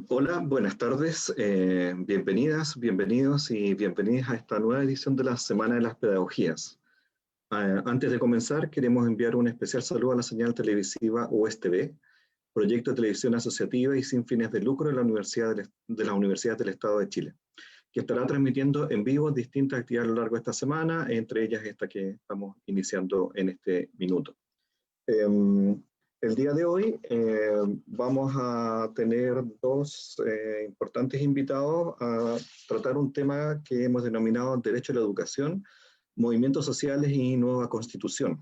Hola, buenas tardes, bienvenidas, bienvenidos y bienvenidas a esta nueva edición de la Semana de las Pedagogías. Antes de comenzar, queremos enviar un especial saludo a la señal televisiva USTV, proyecto de televisión asociativa y sin fines de lucro de las universidades del Estado de Chile, que estará transmitiendo en vivo distintas actividades a lo largo de esta semana, entre ellas esta que estamos iniciando en este minuto. El día de hoy vamos a tener dos importantes invitados a tratar un tema que hemos denominado Derecho a la Educación, Movimientos Sociales y Nueva Constitución.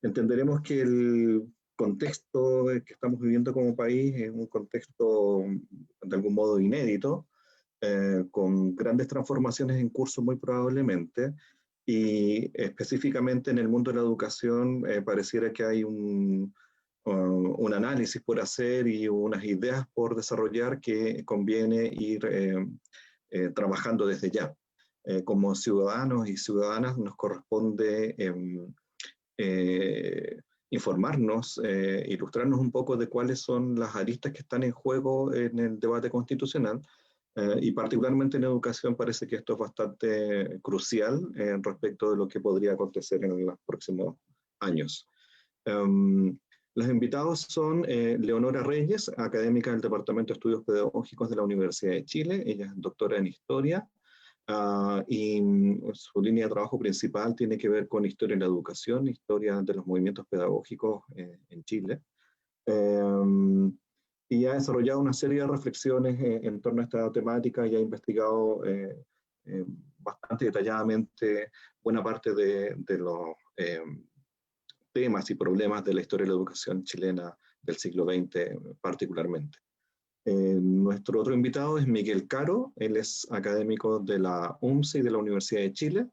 Entenderemos que el contexto que estamos viviendo como país es un contexto de algún modo inédito, con grandes transformaciones en curso muy probablemente, y específicamente en el mundo de la educación pareciera que hay un análisis por hacer y unas ideas por desarrollar que conviene ir trabajando desde ya. Como ciudadanos y ciudadanas nos corresponde informarnos, ilustrarnos un poco de cuáles son las aristas que están en juego en el debate constitucional, y particularmente en educación parece que esto es bastante crucial respecto de lo que podría acontecer en los próximos años. Los invitados son Leonora Reyes, académica del Departamento de Estudios Pedagógicos de la Universidad de Chile. Ella es doctora en Historia, y su línea de trabajo principal tiene que ver con historia en la educación, historia de los movimientos pedagógicos en Chile. Y ha desarrollado una serie de reflexiones en torno a esta temática y ha investigado bastante detalladamente buena parte de los temas y problemas de la historia de la educación chilena del siglo XX particularmente. Nuestro otro invitado es Miguel Caro. Él es académico de la UMCE y de la Universidad de Chile.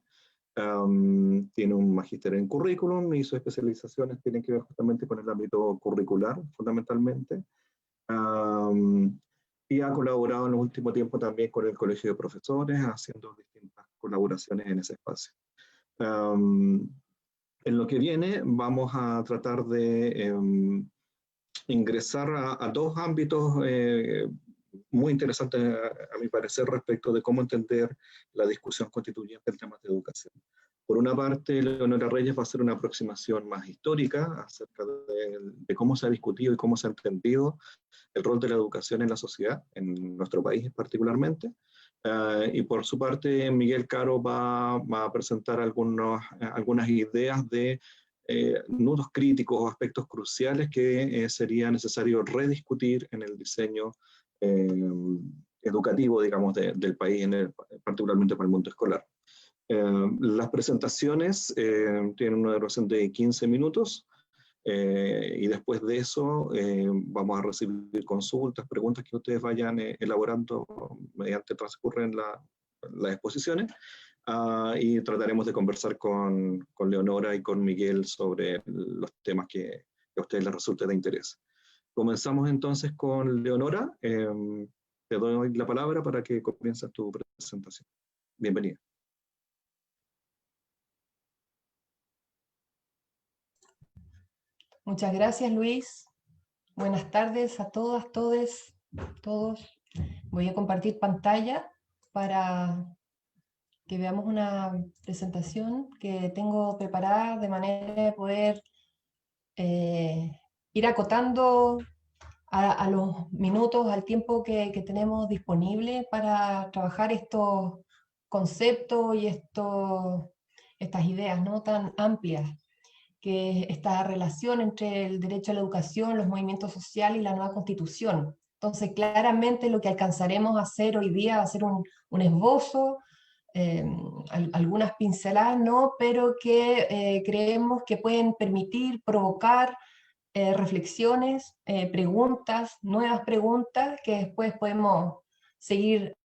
Tiene un magíster en currículum y sus especializaciones tienen que ver justamente con el ámbito curricular, fundamentalmente. Y ha colaborado en el último tiempo también con el Colegio de Profesores, haciendo distintas colaboraciones en ese espacio. En lo que viene vamos a tratar de ingresar a dos ámbitos muy interesantes, a mi parecer, respecto de cómo entender la discusión constituyente en temas de educación. Por una parte, Leonora Reyes va a hacer una aproximación más histórica acerca de cómo se ha discutido y cómo se ha entendido el rol de la educación en la sociedad, en nuestro país particularmente. Y por su parte, Miguel Caro va a presentar algunas ideas de nudos críticos o aspectos cruciales que sería necesario rediscutir en el diseño educativo, digamos, del país, particularmente para el mundo escolar. Las presentaciones tienen una duración de 15 minutos, y después de eso vamos a recibir consultas, preguntas que ustedes vayan elaborando mediante transcurren las exposiciones, y trataremos de conversar con Leonora y con Miguel sobre los temas que a ustedes les resulte de interés. Comenzamos entonces con Leonora. Te doy la palabra para que comiences tu presentación. Bienvenida. Muchas gracias, Luis. Buenas tardes a todas, todos. Voy a compartir pantalla para que veamos una presentación que tengo preparada de manera de poder ir acotando a los minutos, al tiempo que tenemos disponible para trabajar estos conceptos y estas ideas, ¿no?, tan amplias, que es esta relación entre el derecho a la educación, los movimientos sociales y la nueva constitución. Entonces, claramente lo que alcanzaremos a hacer hoy día va a ser un esbozo, algunas pinceladas, ¿no?, pero que creemos que pueden permitir provocar reflexiones, preguntas, nuevas preguntas, que después podemos seguir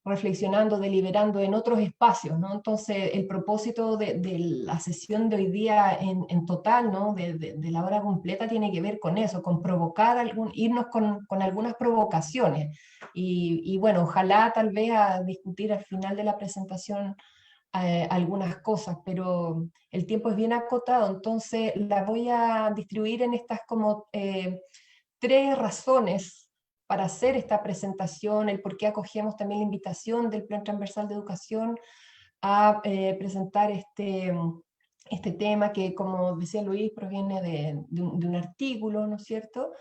reflexionando, deliberando en otros espacios, ¿no? Entonces, el propósito de la sesión de hoy día en total, ¿no?, de la hora completa, tiene que ver con eso, con provocar, irnos con algunas provocaciones. Y bueno, ojalá tal vez a discutir al final de la presentación algunas cosas, pero el tiempo es bien acotado, entonces la voy a distribuir en estas como 3 razones para hacer esta presentación, el por qué acogemos también la invitación del Plan Transversal de Educación a presentar este tema que, como decía Luis, proviene de un artículo, ¿no es cierto?,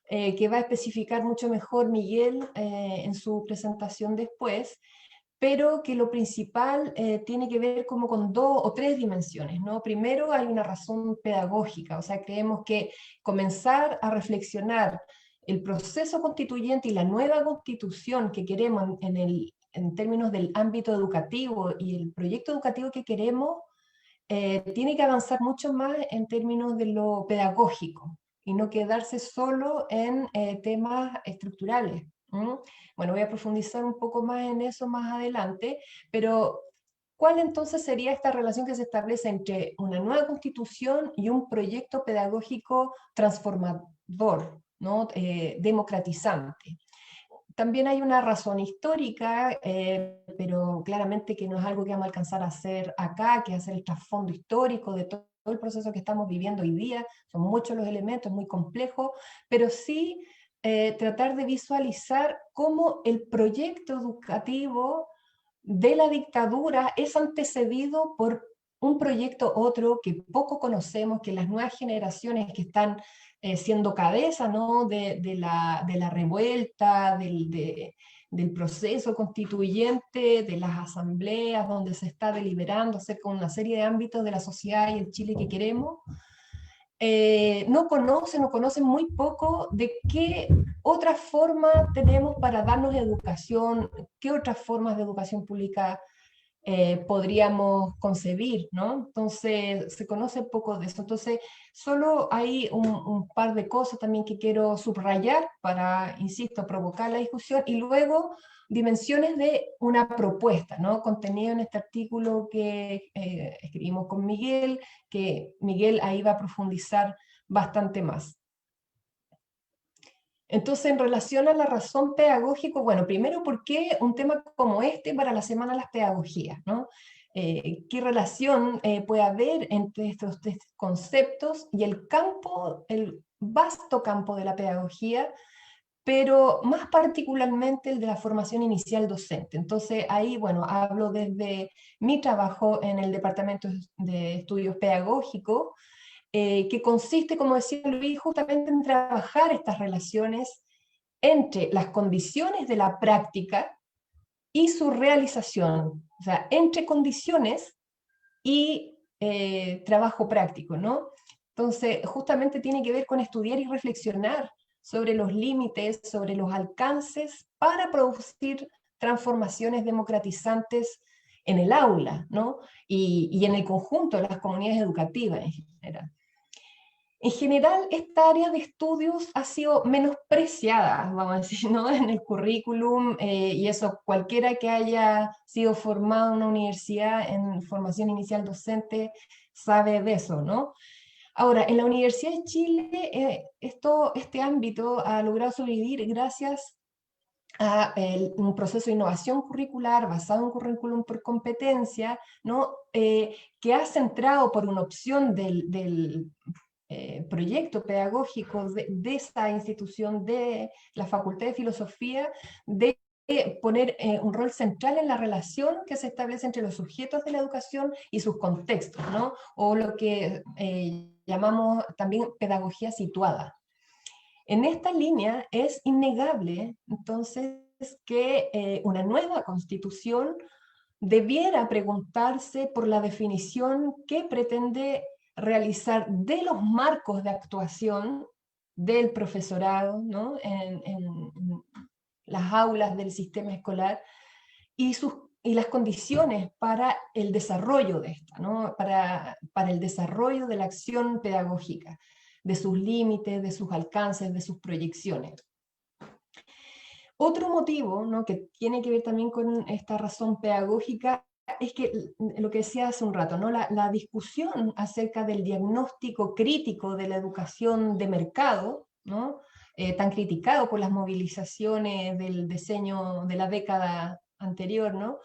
que va a especificar mucho mejor Miguel en su presentación después, pero que lo principal tiene que ver como con 2 o 3 dimensiones, ¿no? Primero hay una razón pedagógica, o sea, creemos que comenzar a reflexionar el proceso constituyente y la nueva constitución que queremos en términos del ámbito educativo y el proyecto educativo que queremos, tiene que avanzar mucho más en términos de lo pedagógico y no quedarse solo en temas estructurales. Bueno, voy a profundizar un poco más en eso más adelante, pero ¿cuál entonces sería esta relación que se establece entre una nueva constitución y un proyecto pedagógico transformador, ¿no? Democratizante? También hay una razón histórica, pero claramente que no es algo que vamos a alcanzar a hacer acá, que es hacer el trasfondo histórico de todo el proceso que estamos viviendo hoy día. Son muchos los elementos, muy complejos, pero sí tratar de visualizar cómo el proyecto educativo de la dictadura es antecedido por un proyecto otro que poco conocemos, que las nuevas generaciones que están siendo cabeza, ¿no?, de la revuelta, del proceso constituyente, de las asambleas donde se está deliberando acerca de una serie de ámbitos de la sociedad y el Chile que queremos, no conocen muy poco de qué otra forma tenemos para darnos educación, qué otras formas de educación pública podríamos concebir, ¿no? Entonces, se conoce poco de eso. Entonces, solo hay un par de cosas también que quiero subrayar para, insisto, provocar la discusión, y luego dimensiones de una propuesta, ¿no? Contenido en este artículo que escribimos con Miguel, que Miguel ahí va a profundizar bastante más. Entonces, en relación a la razón pedagógica, bueno, primero, ¿por qué un tema como este para la Semana de las Pedagogías, ¿no? ¿Qué relación puede haber entre estos 3 conceptos y el campo, el vasto campo de la pedagogía, pero más particularmente el de la formación inicial docente? Entonces, ahí, bueno, hablo desde mi trabajo en el Departamento de Estudios Pedagógicos, que consiste, como decía Luis, justamente en trabajar estas relaciones entre las condiciones de la práctica y su realización, o sea, entre condiciones y trabajo práctico, ¿no? Entonces, justamente tiene que ver con estudiar y reflexionar sobre los límites, sobre los alcances para producir transformaciones democratizantes en el aula, ¿no? Y en el conjunto de las comunidades educativas en general. En general, esta área de estudios ha sido menospreciada, vamos a decir, ¿no?, en el currículum, y eso cualquiera que haya sido formado en una universidad en formación inicial docente sabe de eso, ¿no? Ahora, en la Universidad de Chile, este ámbito ha logrado sobrevivir gracias a un proceso de innovación curricular basado en currículum por competencia, ¿no? Que ha centrado por una opción del proyecto pedagógico de esta institución, de la Facultad de Filosofía, de poner un rol central en la relación que se establece entre los sujetos de la educación y sus contextos, ¿no? O lo que llamamos también pedagogía situada. En esta línea es innegable, entonces, que una nueva constitución debiera preguntarse por la definición que pretende realizar de los marcos de actuación del profesorado, ¿no?, en las aulas del sistema escolar, y las condiciones para el desarrollo de esta, ¿no?, para el desarrollo de la acción pedagógica, de sus límites, de sus alcances, de sus proyecciones. Otro motivo, ¿no?, que tiene que ver también con esta razón pedagógica es que lo que decía hace un rato, ¿no?, la discusión acerca del diagnóstico crítico de la educación de mercado, ¿no?, tan criticado por las movilizaciones del diseño de la década anterior, ¿no?,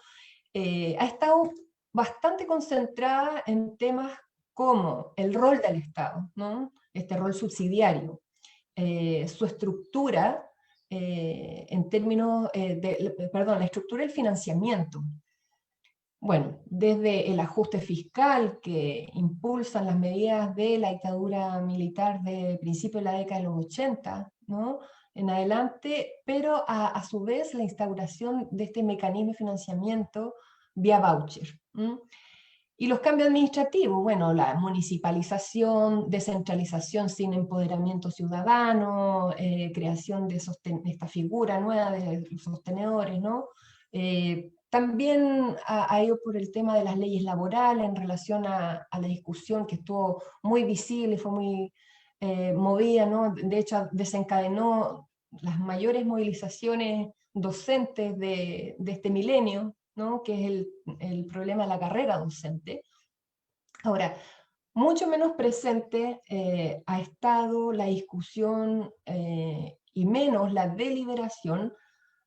ha estado bastante concentrada en temas como el rol del Estado, ¿no?, este rol subsidiario, su estructura, en términos la estructura del financiamiento. Bueno, desde el ajuste fiscal que impulsan las medidas de la dictadura militar de principios de la década de los 80, ¿no?, en adelante, pero a su vez la instauración de este mecanismo de financiamiento vía voucher. Y los cambios administrativos, bueno, la municipalización, descentralización sin empoderamiento ciudadano, creación de esta figura nueva de los sostenedores, ¿no? También ha ido por el tema de las leyes laborales en relación a la discusión que estuvo muy visible, fue muy movida, ¿no? De hecho, desencadenó las mayores movilizaciones docentes de este milenio, ¿no?, que es el problema de la carrera docente. Ahora, mucho menos presente ha estado la discusión y menos la deliberación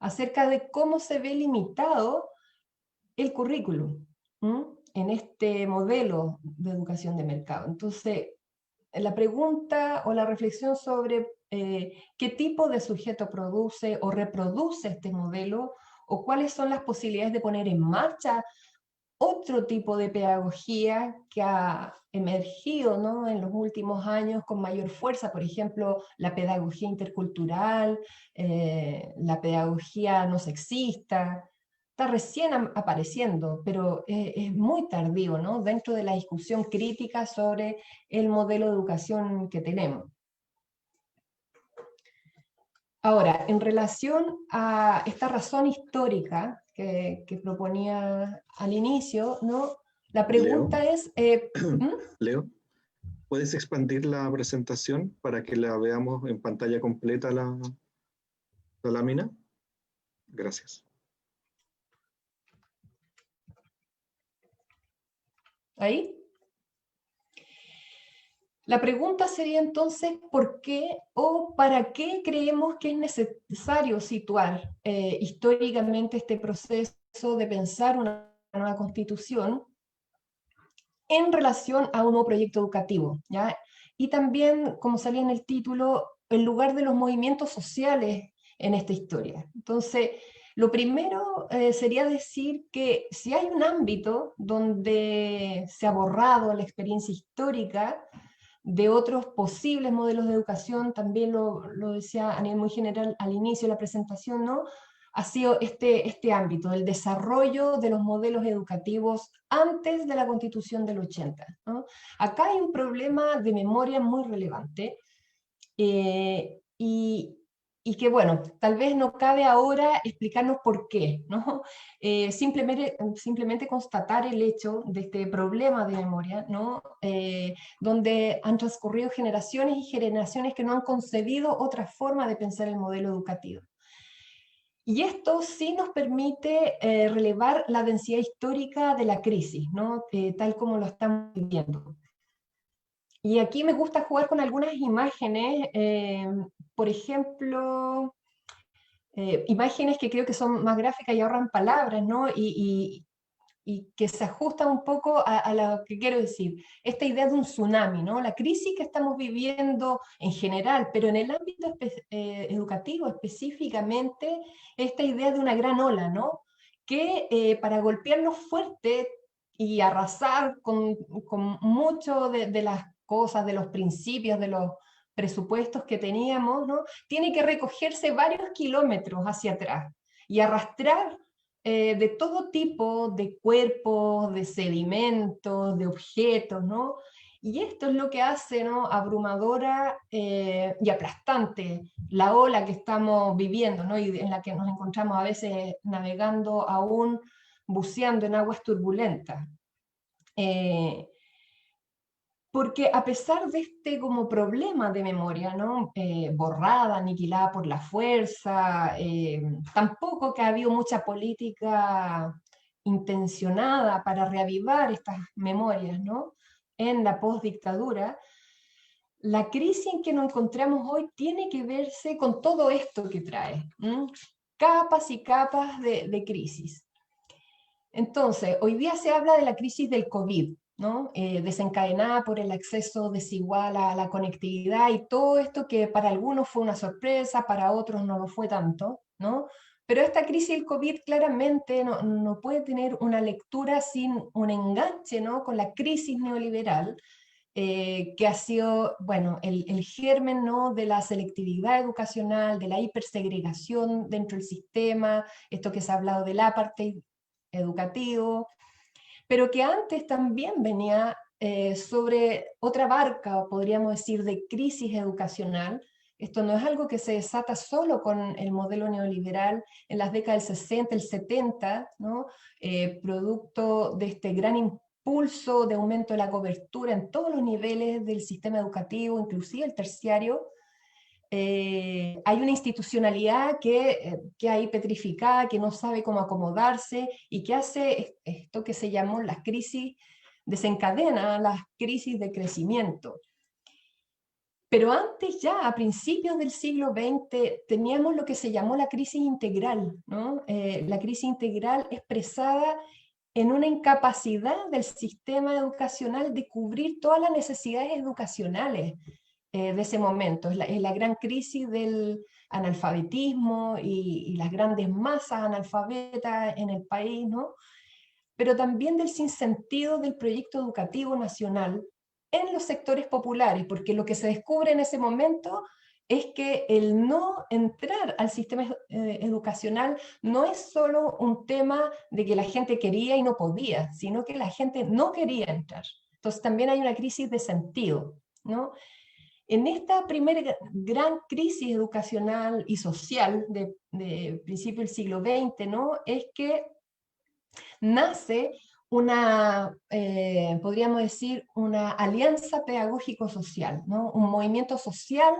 acerca de cómo se ve limitado el currículum en este modelo de educación de mercado. Entonces, la pregunta o la reflexión sobre qué tipo de sujeto produce o reproduce este modelo, o cuáles son las posibilidades de poner en marcha otro tipo de pedagogía que ha emergido, ¿no?, en los últimos años con mayor fuerza, por ejemplo, la pedagogía intercultural, la pedagogía no sexista, está recién apareciendo, pero es muy tardío, ¿no?, dentro de la discusión crítica sobre el modelo de educación que tenemos. Ahora, en relación a esta razón histórica que proponía al inicio, ¿no?, la pregunta Leo, es... Leo, ¿puedes expandir la presentación para que la veamos en pantalla completa la lámina? Gracias. ¿Ahí? La pregunta sería entonces, ¿por qué o para qué creemos que es necesario situar históricamente este proceso de pensar una nueva constitución en relación a un nuevo proyecto educativo, ¿ya? Y también, como salía en el título, el lugar de los movimientos sociales en esta historia. Entonces, lo primero sería decir que si hay un ámbito donde se ha borrado la experiencia histórica de otros posibles modelos de educación, también lo decía a nivel muy general al inicio de la presentación, ¿no?, ha sido este ámbito, del desarrollo de los modelos educativos antes de la Constitución del 80, ¿no? Acá hay un problema de memoria muy relevante y que, bueno, tal vez no cabe ahora explicarnos por qué, ¿no? Simplemente constatar el hecho de este problema de memoria, ¿no?, donde han transcurrido generaciones y generaciones que no han concebido otra forma de pensar el modelo educativo. Y esto sí nos permite relevar la densidad histórica de la crisis, ¿no?, tal como lo estamos viviendo. Y aquí me gusta jugar con algunas imágenes, por ejemplo, imágenes que creo que son más gráficas y ahorran palabras, ¿no?, y que se ajustan un poco a lo que quiero decir. Esta idea de un tsunami, ¿no?, la crisis que estamos viviendo en general, pero en el ámbito educativo específicamente, esta idea de una gran ola, ¿no?, que para golpearnos fuerte y arrasar con mucho de las cosas, de los principios, de los presupuestos que teníamos, ¿no?, tiene que recogerse varios kilómetros hacia atrás y arrastrar de todo tipo de cuerpos, de sedimentos, de objetos, ¿no? Y esto es lo que hace, ¿no?, abrumadora y aplastante la ola que estamos viviendo, ¿no?, y en la que nos encontramos a veces navegando aún, buceando en aguas turbulentas. Porque a pesar de este como problema de memoria, ¿no?, borrada, aniquilada por la fuerza, tampoco que ha habido mucha política intencionada para reavivar estas memorias, ¿no?, en la postdictadura, la crisis en que nos encontramos hoy tiene que verse con todo esto que trae, capas y capas de crisis. Entonces, hoy día se habla de la crisis del COVID, ¿no? Desencadenada por el acceso desigual a la conectividad y todo esto que para algunos fue una sorpresa, para otros no lo fue tanto, ¿no? Pero esta crisis del COVID claramente no puede tener una lectura sin un enganche, ¿no? Con la crisis neoliberal, que ha sido, bueno, el germen, ¿no? De la selectividad educacional, de la hipersegregación dentro del sistema, esto que se ha hablado del apartheid educativo, pero que antes también venía sobre otra barca, podríamos decir, de crisis educacional. Esto no es algo que se desata solo con el modelo neoliberal en las décadas del 60, el 70, ¿no? Producto de este gran impulso de aumento de la cobertura en todos los niveles del sistema educativo, inclusive el terciario. Hay una institucionalidad que hay petrificada, que no sabe cómo acomodarse y que hace esto que se llamó las crisis, desencadena las crisis de crecimiento. Pero antes ya, a principios del siglo XX, teníamos lo que se llamó la crisis integral, ¿no? La crisis integral expresada en una incapacidad del sistema educacional de cubrir todas las necesidades educacionales de ese momento. Es la gran crisis del analfabetismo y las grandes masas analfabetas en el país, ¿no? Pero también del sinsentido del proyecto educativo nacional en los sectores populares, porque lo que se descubre en ese momento es que el no entrar al sistema educacional no es solo un tema de que la gente quería y no podía, sino que la gente no quería entrar. Entonces también hay una crisis de sentido, ¿no? En esta primera gran crisis educacional y social de principio del siglo XX, ¿no? Es que nace una, podríamos decir, una alianza pedagógico-social, ¿no? Un movimiento social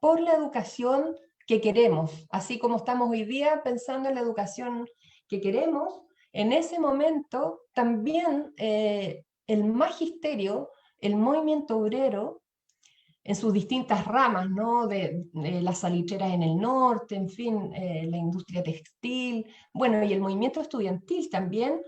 por la educación que queremos, así como estamos hoy día pensando en la educación que queremos. En ese momento también el magisterio, el movimiento obrero, en sus distintas ramas, ¿no? De las salitreras en el norte, en fin, la industria textil, bueno, y el movimiento estudiantil también,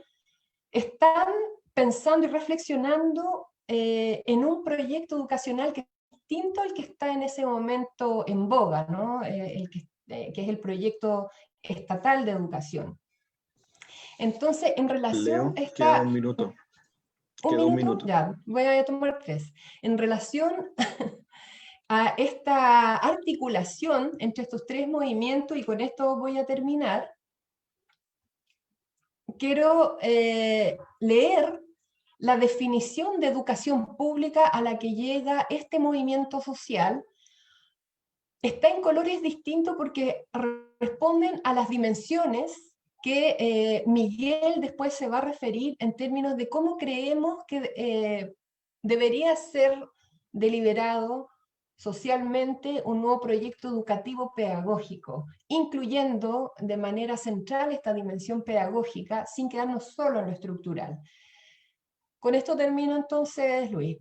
están pensando y reflexionando en un proyecto educacional que es distinto al que está en ese momento en boga, ¿no? Que es el proyecto estatal de educación. Entonces, en relación a Leo, queda esta... un minuto. ¿Un Queda un minuto? minuto. Ya, voy a tomar tres. En relación a esta articulación entre estos tres movimientos, y con esto voy a terminar, quiero leer la definición de educación pública a la que llega este movimiento social. Está en colores distintos porque responden a las dimensiones que Miguel después se va a referir en términos de cómo creemos que debería ser deliberado socialmente un nuevo proyecto educativo pedagógico, incluyendo de manera central esta dimensión pedagógica sin quedarnos solo en lo estructural. Con esto termino entonces, Luis.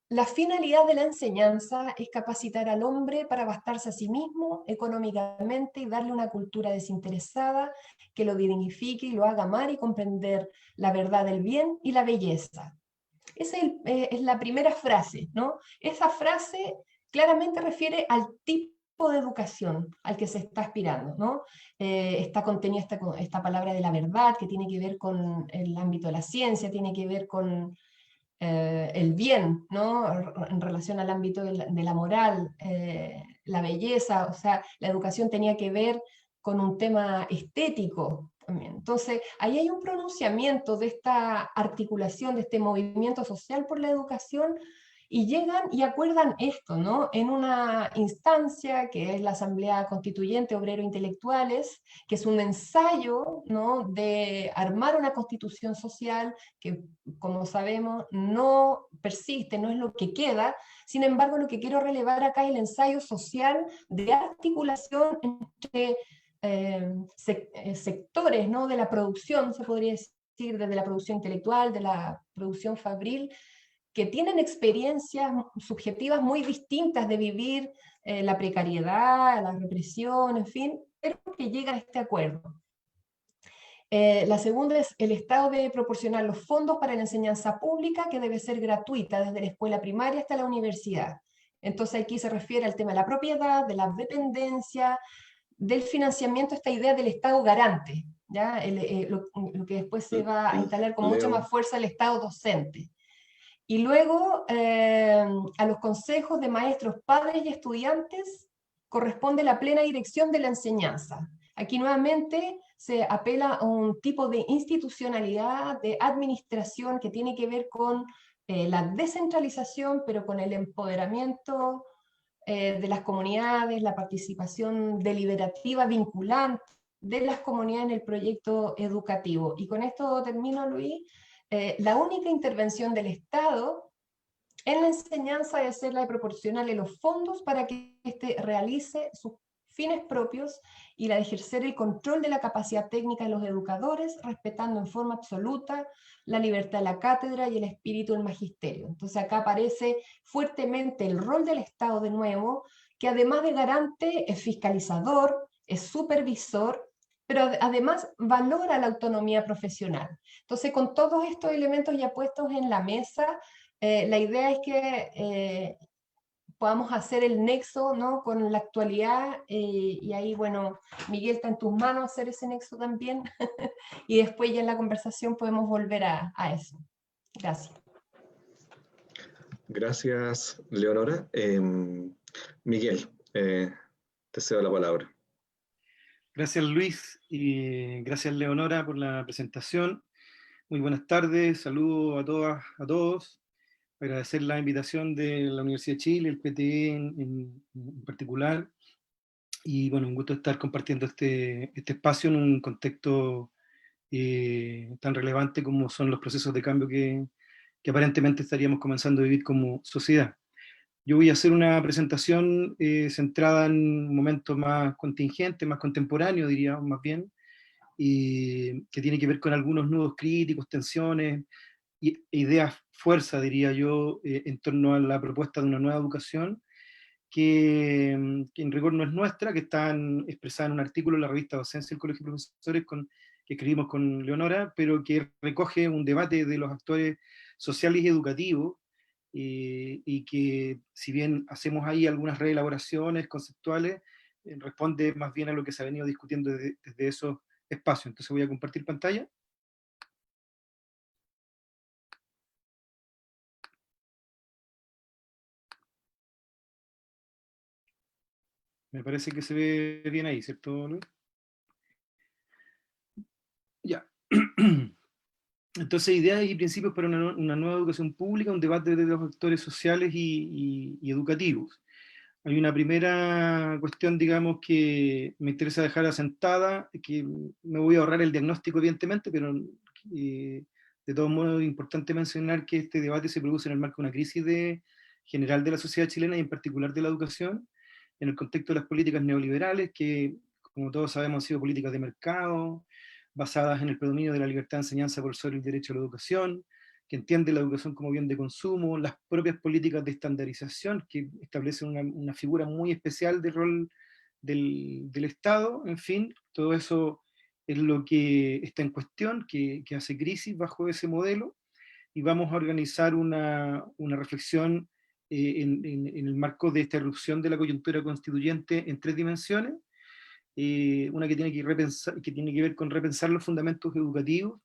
La finalidad de la enseñanza es capacitar al hombre para bastarse a sí mismo económicamente y darle una cultura desinteresada que lo dignifique y lo haga amar y comprender la verdad del bien y la belleza. Esa es la primera frase, ¿no? Esa frase claramente refiere al tipo de educación al que se está aspirando, ¿no? Está contenida esta palabra de la verdad que tiene que ver con el ámbito de la ciencia, tiene que ver con el bien, ¿no? En relación al ámbito de la moral, la belleza, o sea, la educación tenía que ver con un tema estético también. Entonces, ahí hay un pronunciamiento de esta articulación, de este movimiento social por la educación, y llegan y acuerdan esto, ¿no? En una instancia que es la Asamblea Constituyente Obrero Intelectuales, que es un ensayo, ¿no? De armar una constitución social que, como sabemos, no persiste, no es lo que queda. Sin embargo, lo que quiero relevar acá es el ensayo social de articulación entre sectores, ¿no? De la producción, se podría decir, desde la producción intelectual, de la producción fabril, que tienen experiencias subjetivas muy distintas de vivir la precariedad, la represión, en fin, pero que llegan a este acuerdo. La segunda es el Estado debe proporcionar los fondos para la enseñanza pública, que debe ser gratuita desde la escuela primaria hasta la universidad. Entonces aquí se refiere al tema de la propiedad, de la dependencia, del financiamiento, esta idea del Estado garante, ¿ya? Lo que después se va a instalar con mucha Leo. más fuerza el Estado docente. Y luego a los consejos de maestros, padres y estudiantes corresponde la plena dirección de la enseñanza. Aquí nuevamente se apela a un tipo de institucionalidad, de administración que tiene que ver con la descentralización, pero con el empoderamiento de las comunidades, la participación deliberativa vinculante de las comunidades en el proyecto educativo. Y con esto termino, Luis. La única intervención del Estado en la enseñanza debe ser la de proporcionarle los fondos para que éste realice sus fines propios y la de ejercer el control de la capacidad técnica de los educadores, respetando en forma absoluta la libertad de la cátedra y el espíritu del magisterio. Entonces acá aparece fuertemente el rol del Estado de nuevo, que además de garante es fiscalizador, es supervisor, pero además valora la autonomía profesional. Entonces, con todos estos elementos ya puestos en la mesa, la idea es que podamos hacer el nexo, ¿no?, con la actualidad, y ahí, bueno, Miguel, está en tus manos hacer ese nexo también, y después ya en la conversación podemos volver a eso. Gracias. Gracias, Leonora. Miguel, te cedo la palabra. Gracias, Luis, y gracias, Leonora, por la presentación. Muy buenas tardes, saludos a todas, a todos. Agradecer la invitación de la Universidad de Chile, el PTE en particular, y bueno, un gusto estar compartiendo este espacio en un contexto tan relevante como son los procesos de cambio que aparentemente estaríamos comenzando a vivir como sociedad. Yo voy a hacer una presentación centrada en un momento más contingente, más contemporáneo, diría más bien, que tiene que ver con algunos nudos críticos, tensiones, ideas fuerza, diría yo, en torno a la propuesta de una nueva educación, que en rigor no es nuestra, que está expresada en un artículo en la revista Docencia del Colegio de Profesores que escribimos con Leonora, pero que recoge un debate de los actores sociales y educativos, y que, si bien hacemos ahí algunas reelaboraciones conceptuales, responde más bien a lo que se ha venido discutiendo desde esos espacios. Entonces voy a compartir pantalla. Me parece que se ve bien ahí, ¿cierto, Luis? Ya. Entonces, ideas y principios para una nueva educación pública, un debate de los actores sociales y educativos. Hay una primera cuestión, digamos, que me interesa dejar asentada, que me voy a ahorrar el diagnóstico, evidentemente, pero de todos modos es importante mencionar que este debate se produce en el marco de una crisis general de la sociedad chilena y en particular de la educación, en el contexto de las políticas neoliberales, que, como todos sabemos, han sido políticas de mercado, basadas en el predominio de la libertad de enseñanza por sobre el derecho a la educación, que entiende la educación como bien de consumo, las propias políticas de estandarización, que establecen una figura muy especial del rol del Estado, en fin, todo eso es lo que está en cuestión, que hace crisis bajo ese modelo, y vamos a organizar una reflexión en el marco de esta erupción de la coyuntura constituyente en tres dimensiones. Una que tiene que tiene que ver con repensar los fundamentos educativos,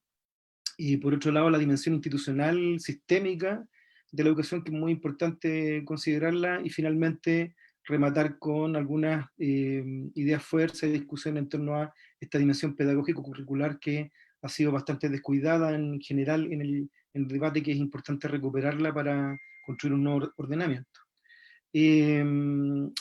y por otro lado la dimensión institucional sistémica de la educación, que es muy importante considerarla, y finalmente rematar con algunas ideas fuerza y discusión en torno a esta dimensión pedagógico-curricular que ha sido bastante descuidada en general en el debate, que es importante recuperarla para construir un nuevo ordenamiento.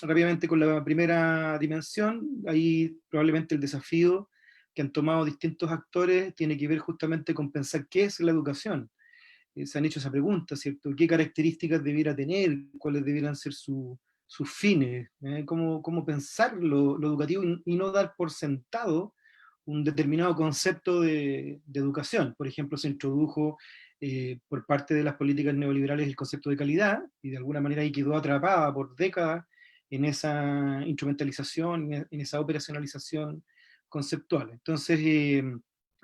Rápidamente con la primera dimensión, ahí probablemente el desafío que han tomado distintos actores tiene que ver justamente con pensar qué es la educación. Se han hecho esa pregunta, ¿cierto? ¿Qué características debiera tener? ¿Cuáles debieran ser sus fines? ¿Cómo pensar lo educativo y no dar por sentado un determinado concepto de educación? Por ejemplo, se introdujo por parte de las políticas neoliberales el concepto de calidad, y de alguna manera ahí quedó atrapada por décadas en esa instrumentalización, en esa operacionalización conceptual. Entonces,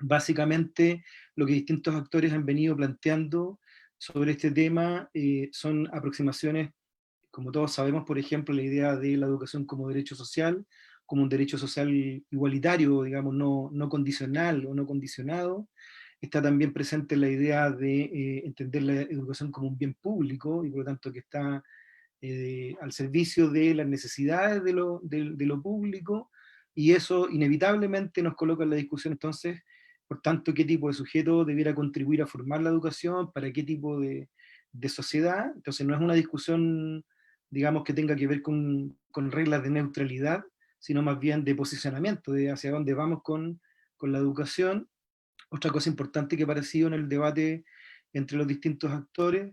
Básicamente, lo que distintos actores han venido planteando sobre este tema son aproximaciones, como todos sabemos, por ejemplo, la idea de la educación como derecho social, como un derecho social igualitario, digamos, no condicional o no condicionado. Está también presente la idea de entender la educación como un bien público, y por lo tanto que está al servicio de las necesidades de lo público, y eso inevitablemente nos coloca en la discusión entonces, por tanto, qué tipo de sujeto debiera contribuir a formar la educación, para qué tipo de sociedad. Entonces no es una discusión, digamos, que tenga que ver con reglas de neutralidad, sino más bien de posicionamiento, de hacia dónde vamos con la educación. Otra cosa importante que ha aparecido en el debate entre los distintos actores,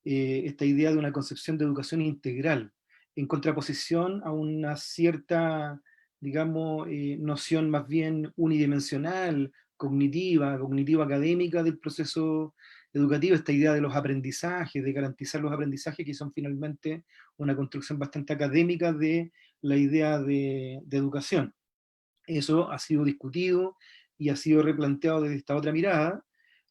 esta idea de una concepción de educación integral, en contraposición a una cierta, digamos, noción más bien unidimensional, cognitiva académica del proceso educativo, esta idea de los aprendizajes, de garantizar los aprendizajes, que son finalmente una construcción bastante académica de la idea de educación. Eso ha sido discutido y ha sido replanteado desde esta otra mirada,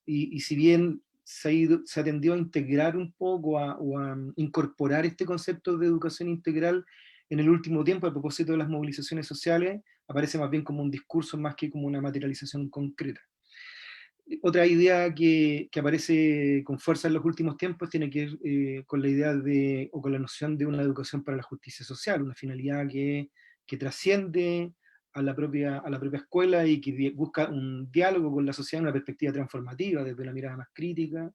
y si bien se ha tendido a integrar un poco o a incorporar este concepto de educación integral en el último tiempo, a propósito de las movilizaciones sociales, aparece más bien como un discurso más que como una materialización concreta. Otra idea que aparece con fuerza en los últimos tiempos tiene que ver con la idea o con la noción de una educación para la justicia social, una finalidad que trasciende a la propia escuela y que busca un diálogo con la sociedad en una perspectiva transformativa, desde una mirada más crítica.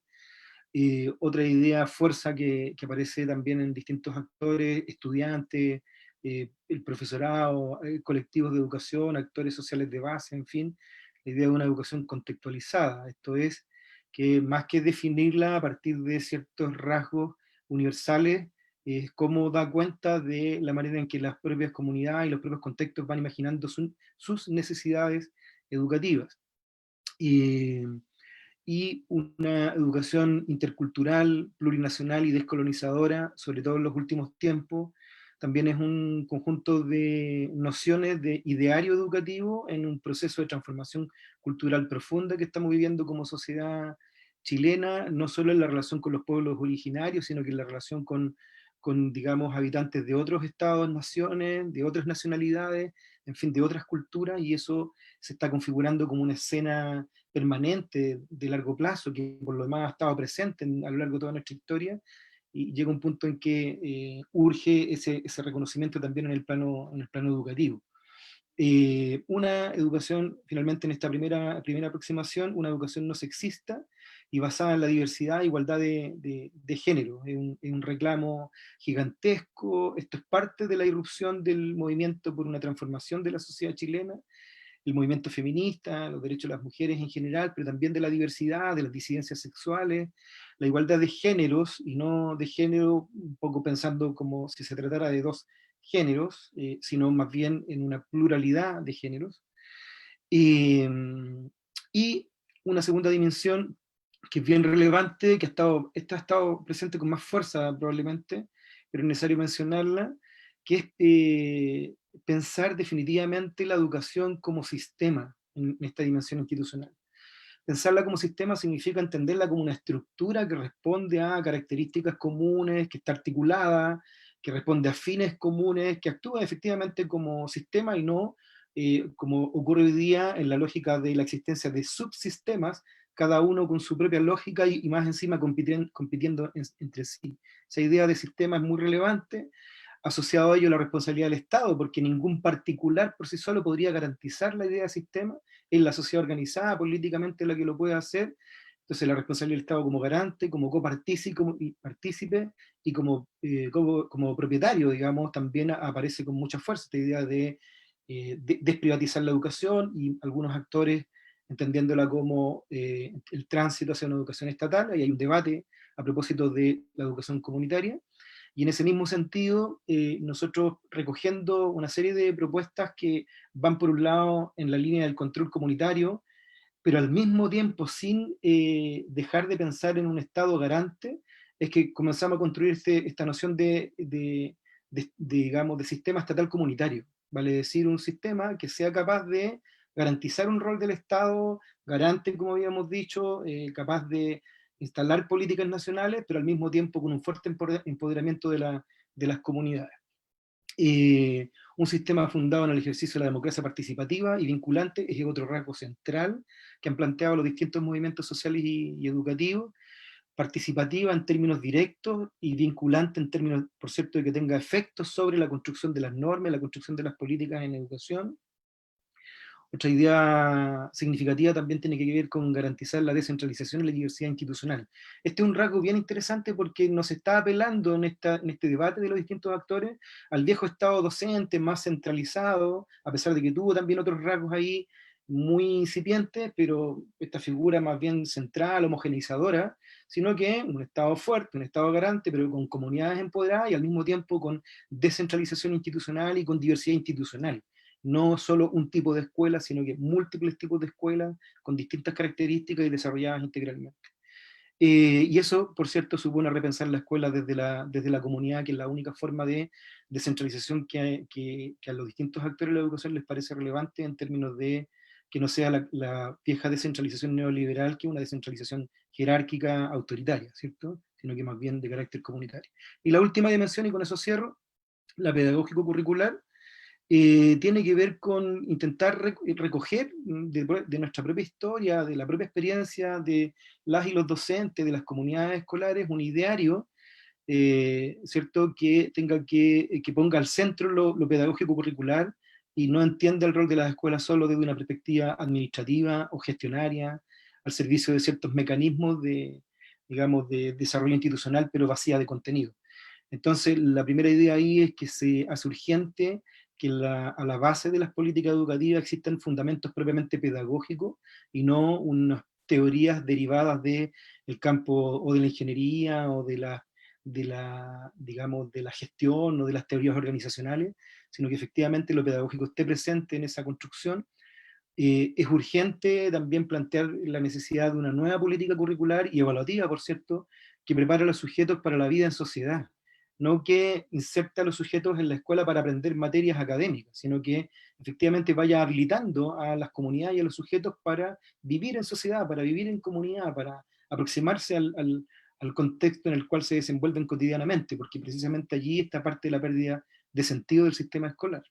Otra idea fuerza que aparece también en distintos actores, estudiantes, el profesorado, colectivos de educación, actores sociales de base, en fin, la idea de una educación contextualizada. Esto es, que más que definirla a partir de ciertos rasgos universales, es cómo da cuenta de la manera en que las propias comunidades y los propios contextos van imaginando sus necesidades educativas. Y una educación intercultural, plurinacional y descolonizadora, sobre todo en los últimos tiempos. También es un conjunto de nociones de ideario educativo en un proceso de transformación cultural profunda que estamos viviendo como sociedad chilena, no solo en la relación con los pueblos originarios, sino que en la relación con, digamos, habitantes de otros estados, naciones, de otras nacionalidades, en fin, de otras culturas, y eso se está configurando como una escena permanente de largo plazo, que por lo demás ha estado presente a lo largo de toda nuestra historia, y llega un punto en que urge ese reconocimiento también en el plano educativo. Una educación, finalmente en esta primera aproximación, una educación no sexista y basada en la diversidad e igualdad de género. Es un reclamo gigantesco. Esto es parte de la irrupción del movimiento por una transformación de la sociedad chilena, el movimiento feminista, los derechos de las mujeres en general, pero también de la diversidad, de las disidencias sexuales, la igualdad de géneros, y no de género un poco pensando como si se tratara de dos géneros, sino más bien en una pluralidad de géneros. Y una segunda dimensión que es bien relevante, que esta ha estado presente con más fuerza probablemente, pero es necesario mencionarla, que es pensar definitivamente la educación como sistema en esta dimensión institucional. Pensarla como sistema significa entenderla como una estructura que responde a características comunes, que está articulada, que responde a fines comunes, que actúa efectivamente como sistema y no como ocurre hoy día en la lógica de la existencia de subsistemas, cada uno con su propia lógica y más encima compitiendo entre sí. Esa idea de sistema es muy relevante, asociado a ello la responsabilidad del Estado, porque ningún particular por sí solo podría garantizar la idea de sistema, es la sociedad organizada políticamente la que lo puede hacer. Entonces la responsabilidad del Estado como garante, como copartícipe y como propietario, digamos, también aparece con mucha fuerza esta idea de desprivatizar la educación, y algunos actores entendiéndola como el tránsito hacia una educación estatal. Y hay un debate a propósito de la educación comunitaria. Y en ese mismo sentido, nosotros recogiendo una serie de propuestas que van por un lado en la línea del control comunitario, pero al mismo tiempo sin dejar de pensar en un Estado garante, es que comenzamos a construir esta noción digamos, de sistema estatal comunitario, vale decir, un sistema que sea capaz de garantizar un rol del Estado, garante, como habíamos dicho, capaz de instalar políticas nacionales, pero al mismo tiempo con un fuerte empoderamiento de las comunidades. Un sistema fundado en el ejercicio de la democracia participativa y vinculante es otro rasgo central que han planteado los distintos movimientos sociales y educativos. Participativa en términos directos y vinculante en términos, por cierto, de que tenga efectos sobre la construcción de las normas, la construcción de las políticas en educación. Otra idea significativa también tiene que ver con garantizar la descentralización y la diversidad institucional. Este es un rasgo bien interesante porque nos está apelando en este debate de los distintos actores al viejo Estado docente más centralizado, a pesar de que tuvo también otros rasgos ahí muy incipientes, pero esta figura más bien central, homogeneizadora, sino que un Estado fuerte, un Estado garante, pero con comunidades empoderadas y al mismo tiempo con descentralización institucional y con diversidad institucional. No solo un tipo de escuela, sino que múltiples tipos de escuelas con distintas características y desarrolladas integralmente. Y eso, por cierto, supone repensar la escuela desde la comunidad, que es la única forma de descentralización que a los distintos actores de la educación les parece relevante en términos de que no sea la vieja descentralización neoliberal, que es una descentralización jerárquica autoritaria, ¿cierto? Sino que más bien de carácter comunitario. Y la última dimensión, y con eso cierro, la pedagógico-curricular, tiene que ver con intentar recoger de nuestra propia historia, de la propia experiencia de las y los docentes, de las comunidades escolares, un ideario, ¿cierto?, que ponga al centro lo pedagógico curricular y no entienda el rol de las escuelas solo desde una perspectiva administrativa o gestionaria, al servicio de ciertos mecanismos digamos, de desarrollo institucional, pero vacía de contenido. Entonces, la primera idea ahí es que se hace urgente que a la base de las políticas educativas existan fundamentos propiamente pedagógicos y no unas teorías derivadas del campo o de la ingeniería o digamos, de la gestión o de las teorías organizacionales, sino que efectivamente lo pedagógico esté presente en esa construcción. Es urgente también plantear la necesidad de una nueva política curricular y evaluativa, por cierto, que prepare a los sujetos para la vida en sociedad, no que inserta a los sujetos en la escuela para aprender materias académicas, sino que efectivamente vaya habilitando a las comunidades y a los sujetos para vivir en sociedad, para vivir en comunidad, para aproximarse al contexto en el cual se desenvuelven cotidianamente, porque precisamente allí está parte de la pérdida de sentido del sistema escolar.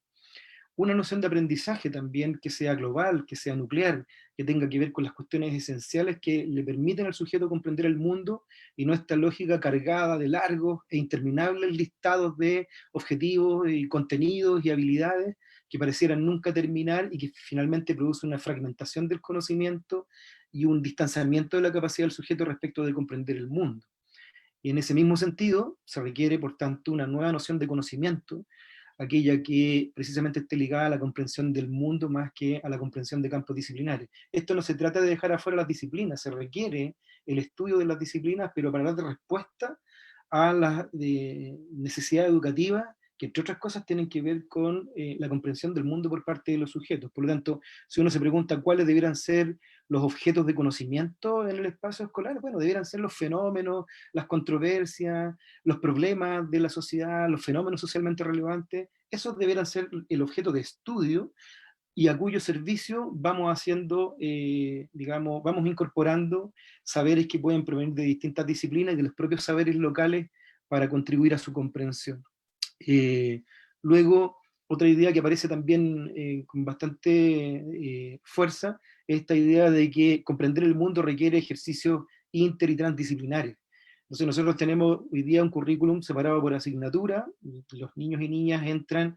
Una noción de aprendizaje también que sea global, que sea nuclear, que tenga que ver con las cuestiones esenciales que le permiten al sujeto comprender el mundo y no esta lógica cargada de largos e interminables listados de objetivos y contenidos y habilidades que parecieran nunca terminar y que finalmente produce una fragmentación del conocimiento y un distanciamiento de la capacidad del sujeto respecto de comprender el mundo. Y en ese mismo sentido se requiere, por tanto, una nueva noción de conocimiento, aquella que precisamente esté ligada a la comprensión del mundo más que a la comprensión de campos disciplinares. Esto no se trata de dejar afuera las disciplinas, se requiere el estudio de las disciplinas, pero para dar respuesta a las necesidades educativas que entre otras cosas tienen que ver con la comprensión del mundo por parte de los sujetos. Por lo tanto, si uno se pregunta cuáles debieran ser los objetos de conocimiento en el espacio escolar, bueno, debieran ser los fenómenos, las controversias, los problemas de la sociedad, los fenómenos socialmente relevantes, esos debieran ser el objeto de estudio y a cuyo servicio vamos haciendo, digamos, vamos incorporando saberes que pueden provenir de distintas disciplinas y de los propios saberes locales para contribuir a su comprensión. Luego, otra idea que aparece también con bastante fuerza es esta idea de que comprender el mundo requiere ejercicios inter y transdisciplinares. Entonces nosotros tenemos hoy día un currículum separado por asignatura, los niños y niñas entran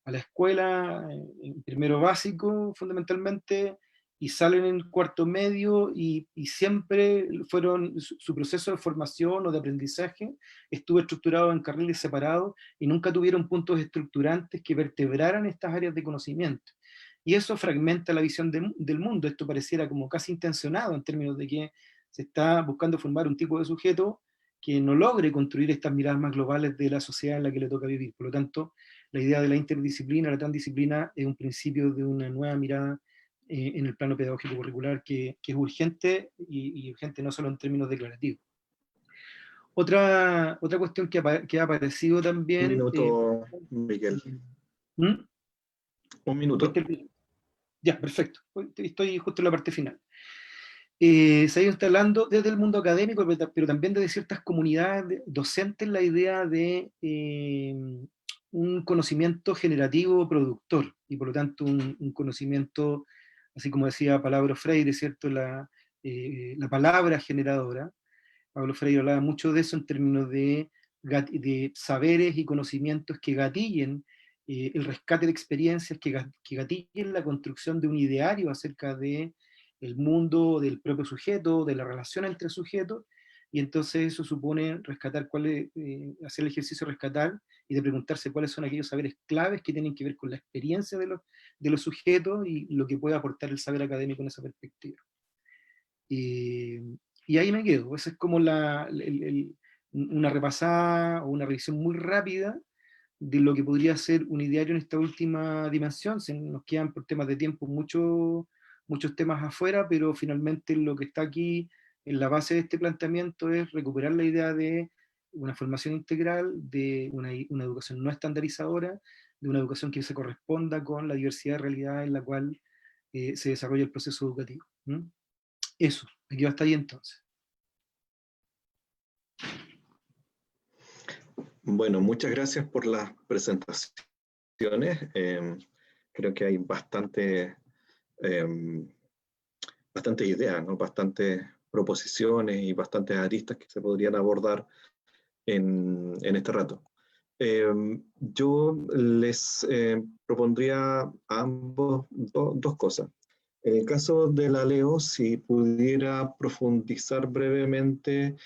a la escuela en primero básico fundamentalmente, y salen en cuarto medio y siempre su proceso de formación o de aprendizaje estuvo estructurado en carriles separados y nunca tuvieron puntos estructurantes que vertebraran estas áreas de conocimiento. Y eso fragmenta la visión del mundo. Esto pareciera como casi intencionado en términos de que se está buscando formar un tipo de sujeto que no logre construir estas miradas más globales de la sociedad en la que le toca vivir. Por lo tanto, la idea de la interdisciplina, la transdisciplina, es un principio de una nueva mirada en el plano pedagógico curricular que es urgente y urgente no solo en términos declarativos. Otra cuestión que ha aparecido también... Un minuto, Miguel. ¿Mm? Un minuto. Ya, perfecto. Estoy justo en la parte final. Se ha ido instalando desde el mundo académico, pero también desde ciertas comunidades docentes la idea de un conocimiento generativo productor, y por lo tanto un conocimiento, así como decía Pablo Freire, ¿cierto? La palabra generadora. Pablo Freire hablaba mucho de eso en términos de saberes y conocimientos que gatillen el rescate de experiencias, que gatillen la construcción de un ideario acerca de el mundo, del propio sujeto, de la relación entre sujetos, y entonces eso supone rescatar hacer el ejercicio de rescatar y de preguntarse cuáles son aquellos saberes claves que tienen que ver con la experiencia de los sujetos y lo que puede aportar el saber académico en esa perspectiva. Y ahí me quedo. Esa es como una repasada o una revisión muy rápida de lo que podría ser un ideario en esta última dimensión. Nos quedan por temas de tiempo muchos temas afuera, pero finalmente lo que está aquí en la base de este planteamiento es recuperar la idea de una formación integral, de una educación no estandarizadora, de una educación que se corresponda con la diversidad de realidades en la cual se desarrolla el proceso educativo. Eso, aquí va hasta ahí entonces. Bueno, muchas gracias por las presentaciones. Creo que hay bastantes ideas, ¿no? Bastantes proposiciones y bastantes aristas que se podrían abordar en este rato. Yo les propondría a ambos dos cosas. En el caso de la Leo, si pudiera profundizar brevemente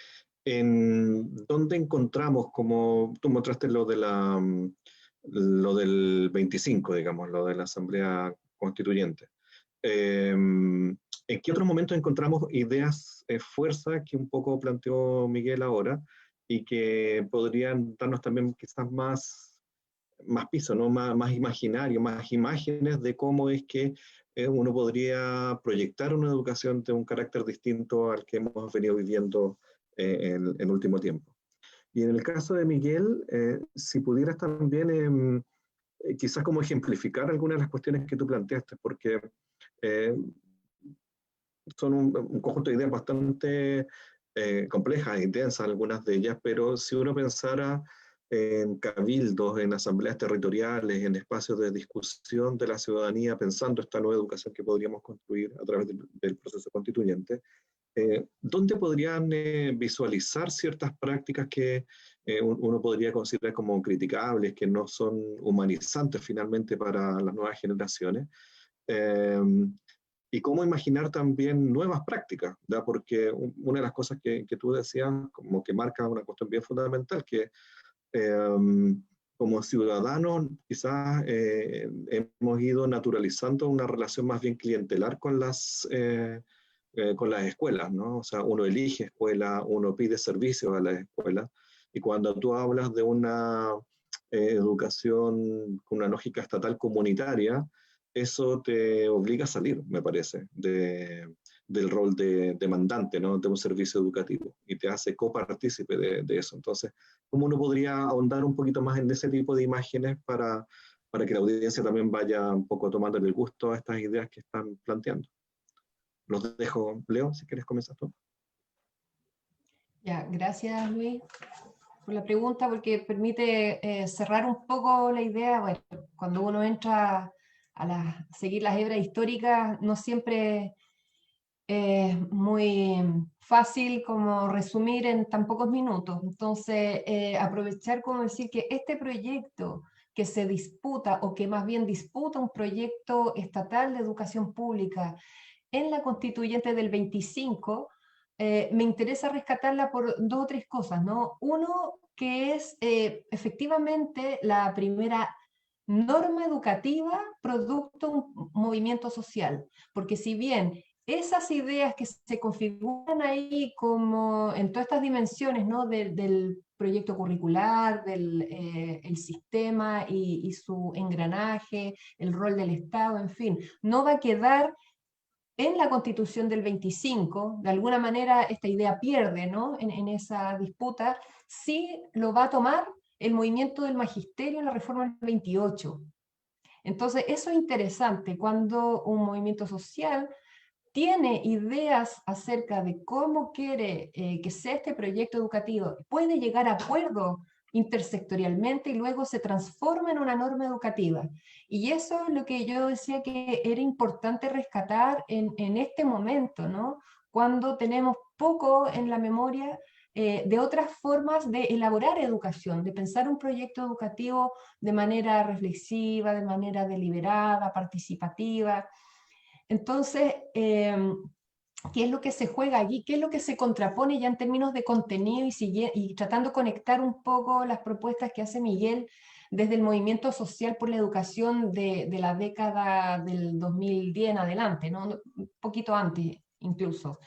en dónde encontramos, como tú mostraste lo del 25, digamos, lo de la Asamblea Constituyente. ¿En qué otros momentos encontramos ideas, fuerza que un poco planteó Miguel ahora y que podrían darnos también quizás más piso, ¿no? Más imaginario, más imágenes de cómo es que uno podría proyectar una educación de un carácter distinto al que hemos venido viviendo en el último tiempo? Y en el caso de Miguel, si pudieras también quizás como ejemplificar algunas de las cuestiones que tú planteaste, porque eh, son un conjunto de ideas bastante complejas, intensas algunas de ellas, pero si uno pensara en cabildos, en asambleas territoriales, en espacios de discusión de la ciudadanía, pensando esta nueva educación que podríamos construir a través del proceso constituyente, ¿dónde podrían visualizar ciertas prácticas que uno podría considerar como criticables, que no son humanizantes finalmente para las nuevas generaciones? Y cómo imaginar también nuevas prácticas, ¿verdad? Porque una de las cosas que tú decías, como que marca una cuestión bien fundamental, que como ciudadanos quizás hemos ido naturalizando una relación más bien clientelar con las escuelas, ¿no? O sea, uno elige escuela, uno pide servicios a las escuelas, y cuando tú hablas de una educación con una lógica estatal comunitaria, eso te obliga a salir, me parece, del rol de demandante, ¿no? De un servicio educativo, y te hace copartícipe de eso. Entonces, ¿cómo uno podría ahondar un poquito más en ese tipo de imágenes para que la audiencia también vaya un poco tomando el gusto a estas ideas que están planteando? Los dejo, Leo, si quieres comenzar tú. Ya, gracias Luis por la pregunta, porque permite cerrar un poco la idea. Bueno, cuando uno entra a seguir las hebras históricas, no siempre es muy fácil como resumir en tan pocos minutos. Entonces, aprovechar como decir que este proyecto que se disputa, o que más bien disputa un proyecto estatal de educación pública en la constituyente del 25, me interesa rescatarla por dos o tres cosas, ¿no? Uno, que es efectivamente la primera norma educativa producto de un movimiento social, porque si bien esas ideas que se configuran ahí como en todas estas dimensiones, ¿no? del proyecto curricular, del el sistema y su engranaje, el rol del Estado, en fin, no va a quedar en la Constitución del 25, de alguna manera esta idea pierde, ¿no? en esa disputa, sí lo va a tomar el movimiento del magisterio en la reforma del 28. Entonces, eso es interesante cuando un movimiento social tiene ideas acerca de cómo quiere que sea este proyecto educativo, puede llegar a acuerdos intersectorialmente y luego se transforma en una norma educativa. Y eso es lo que yo decía que era importante rescatar en este momento, ¿no? Cuando tenemos poco en la memoria de otras formas de elaborar educación, de pensar un proyecto educativo de manera reflexiva, de manera deliberada, participativa. Entonces, ¿qué es lo que se juega allí? ¿Qué es lo que se contrapone ya en términos de contenido y tratando de conectar un poco las propuestas que hace Miguel desde el movimiento social por la educación de la década del 2010 en adelante, ¿no? Un poquito antes incluso?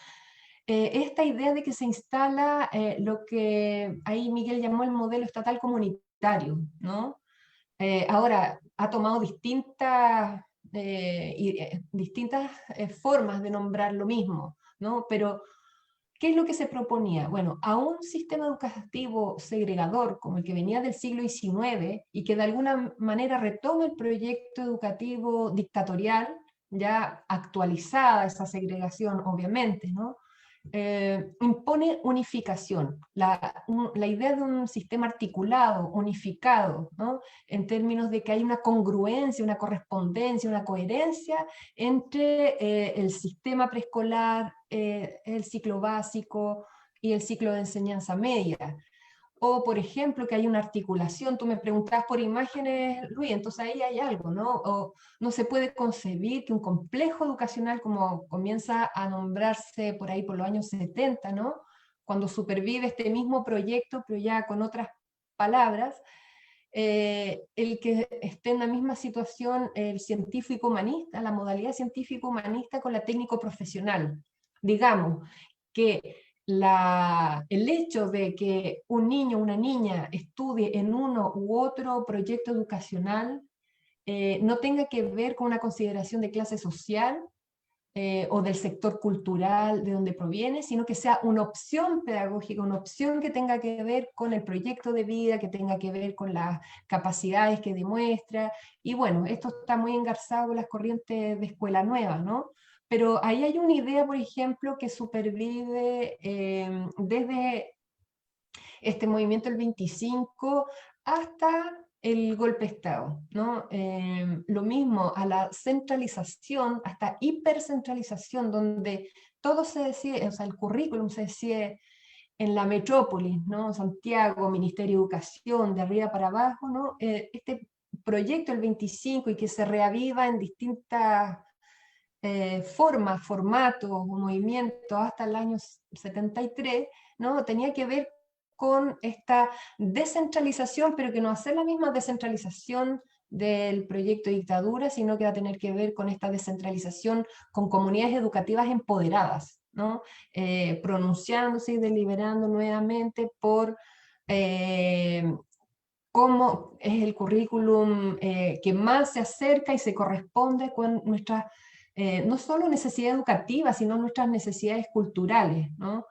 Esta idea de que se instala lo que ahí Miguel llamó el modelo estatal comunitario, ¿no? Ahora, ha tomado distintas formas de nombrar lo mismo, ¿no? Pero, ¿qué es lo que se proponía? Bueno, a un sistema educativo segregador como el que venía del siglo XIX y que de alguna manera retoma el proyecto educativo dictatorial, ya actualizada esa segregación, obviamente, ¿no? Impone unificación, la idea de un sistema articulado, unificado, ¿no? En términos de que hay una congruencia, una correspondencia, una coherencia entre el sistema preescolar, el ciclo básico y el ciclo de enseñanza media. O, por ejemplo, que hay una articulación, tú me preguntabas por imágenes, Luis, entonces ahí hay algo, ¿no? O no se puede concebir que un complejo educacional, como comienza a nombrarse por ahí por los años 70, ¿no? Cuando supervive este mismo proyecto, pero ya con otras palabras, el que esté en la misma situación el científico humanista, la modalidad científico humanista con la técnico profesional. Digamos que el hecho de que un niño o una niña estudie en uno u otro proyecto educacional no tenga que ver con una consideración de clase social o del sector cultural de donde proviene, sino que sea una opción pedagógica, una opción que tenga que ver con el proyecto de vida, que tenga que ver con las capacidades que demuestra. Y bueno, esto está muy engarzado con las corrientes de escuela nueva, ¿no? Pero ahí hay una idea, por ejemplo, que supervive desde este movimiento del 25 hasta el golpe de Estado, ¿no? Lo mismo a la centralización, hasta hipercentralización, donde todo se decide, o sea, el currículum se decide en la metrópolis, ¿no? Santiago, Ministerio de Educación, de arriba para abajo, ¿no? Este proyecto, el 25, y que se reaviva en distintas formas, formatos, movimientos hasta el año 73, ¿no? Tenía que ver con esta descentralización, pero que no hacer la misma descentralización del proyecto de dictadura, sino que va a tener que ver con esta descentralización con comunidades educativas empoderadas, ¿no? Pronunciándose y deliberando nuevamente por cómo es el currículum que más se acerca y se corresponde con nuestras, no solo necesidades educativas, sino nuestras necesidades culturales, ¿no?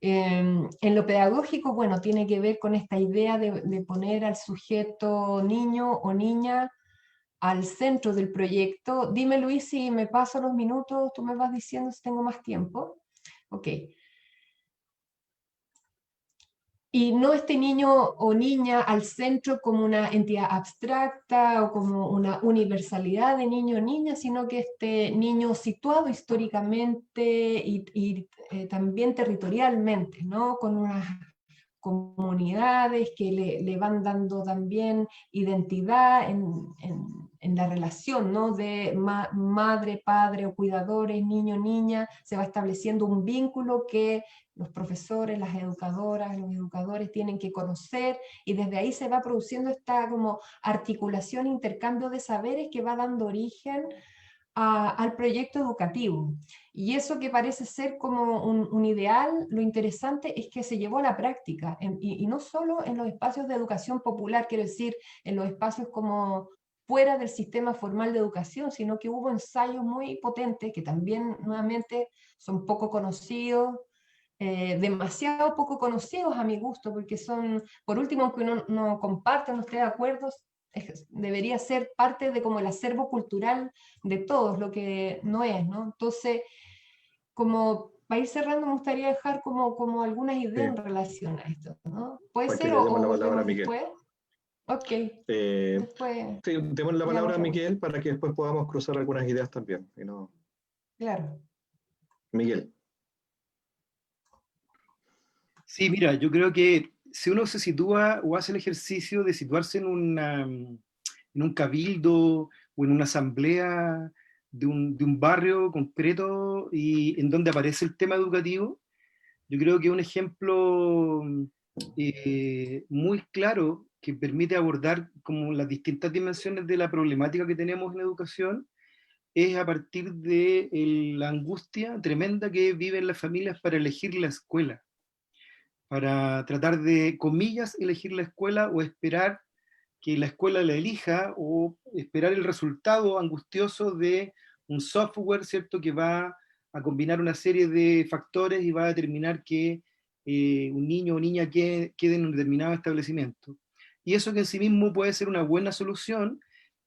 En lo pedagógico, bueno, tiene que ver con esta idea de poner al sujeto niño o niña al centro del proyecto. Dime, Luis, si me paso los minutos, tú me vas diciendo si tengo más tiempo. Ok. Y no este niño o niña al centro como una entidad abstracta o como una universalidad de niño o niña, sino que este niño situado históricamente y también territorialmente, ¿no? Con unas comunidades que le van dando también identidad en la relación, ¿no? De madre, padre o cuidadores, niño, niña, se va estableciendo un vínculo que los profesores, las educadoras, los educadores tienen que conocer, y desde ahí se va produciendo esta como articulación, intercambio de saberes que va dando origen al proyecto educativo. Y eso que parece ser como un ideal, lo interesante es que se llevó a la práctica, y no solo en los espacios de educación popular, quiero decir, en los espacios como fuera del sistema formal de educación, sino que hubo ensayos muy potentes que también nuevamente son poco conocidos, demasiado poco conocidos a mi gusto, porque son, por último, aunque uno no comparte, no esté de acuerdo, debería ser parte de como el acervo cultural de todos, lo que no es, ¿no? Entonces, como para ir cerrando, me gustaría dejar como algunas ideas en Sí, relación a esto, ¿no? ¿Puede para que ser le demos la o palabra a volvemos Miguel. después? Ok, después Sí, demos la ya nos palabra a reunimos. Miguel para que después podamos cruzar algunas ideas también. Claro. Miguel. Sí, mira, yo creo que si uno se sitúa o hace el ejercicio de situarse en un cabildo o en una asamblea de un barrio concreto y en donde aparece el tema educativo, yo creo que un ejemplo muy claro que permite abordar como las distintas dimensiones de la problemática que tenemos en la educación es a partir de la angustia tremenda que viven las familias para elegir la escuela, para tratar de, comillas, elegir la escuela o esperar que la escuela la elija o esperar el resultado angustioso de un software, ¿cierto?, que va a combinar una serie de factores y va a determinar que un niño o niña quede en un determinado establecimiento. Y eso que en sí mismo puede ser una buena solución,